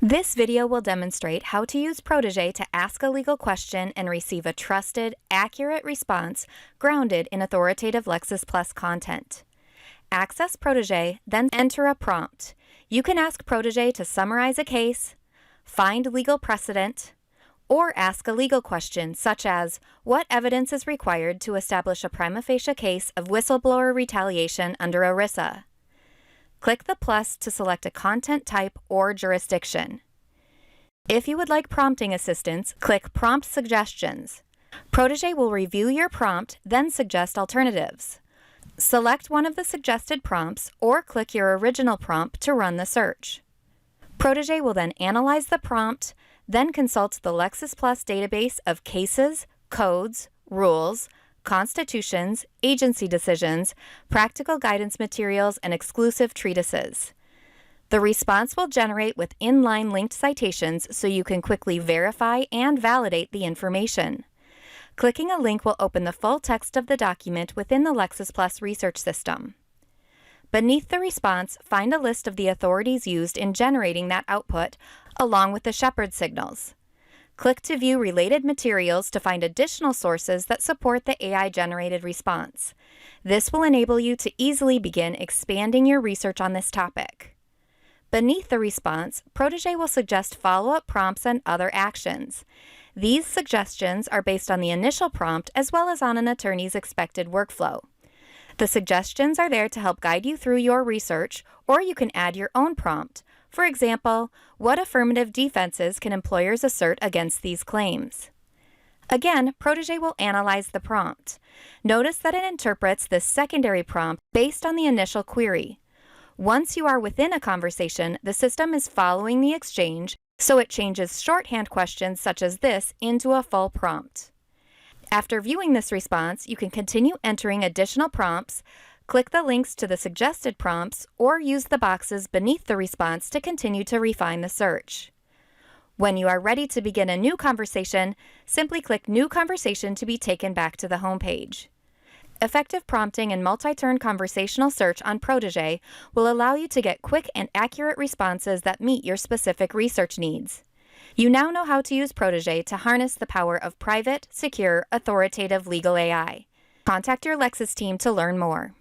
This video will demonstrate how to use Protégé to ask a legal question and receive a trusted, accurate response grounded in authoritative Lexis Plus content. Access Protégé, then enter a prompt. You can ask Protégé to summarize a case, find legal precedent, or ask a legal question such as, what evidence is required to establish a prima facie case of whistleblower retaliation under ERISA? Click the plus to select a content type or jurisdiction. If you would like prompting assistance, click Prompt Suggestions. Protégé will review your prompt, then suggest alternatives. Select one of the suggested prompts or click your original prompt to run the search. Protégé will then analyze the prompt, then consult the Lexis Plus database of cases, codes, rules, constitutions, agency decisions, practical guidance materials, and exclusive treatises. The response will generate with inline linked citations so you can quickly verify and validate the information. Clicking a link will open the full text of the document within the Lexis Plus research system. Beneath the response, find a list of the authorities used in generating that output, along with the shepherd signals. Click to view related materials to find additional sources that support the AI-generated response. This will enable you to easily begin expanding your research on this topic. Beneath the response, Protégé will suggest follow-up prompts and other actions. These suggestions are based on the initial prompt as well as on an attorney's expected workflow. The suggestions are there to help guide you through your research, or you can add your own prompt. For example, what affirmative defenses can employers assert against these claims? Again, Protégé will analyze the prompt. Notice that it interprets this secondary prompt based on the initial query. Once you are within a conversation, the system is following the exchange, so it changes shorthand questions such as this into a full prompt. After viewing this response, you can continue entering additional prompts, click the links to the suggested prompts, or use the boxes beneath the response to continue to refine the search. When you are ready to begin a new conversation, simply click New Conversation to be taken back to the home page. Effective prompting and multi-turn conversational search on Protégé will allow you to get quick and accurate responses that meet your specific research needs. You now know how to use Protégé to harness the power of private, secure, authoritative legal AI. Contact your Lexis team to learn more.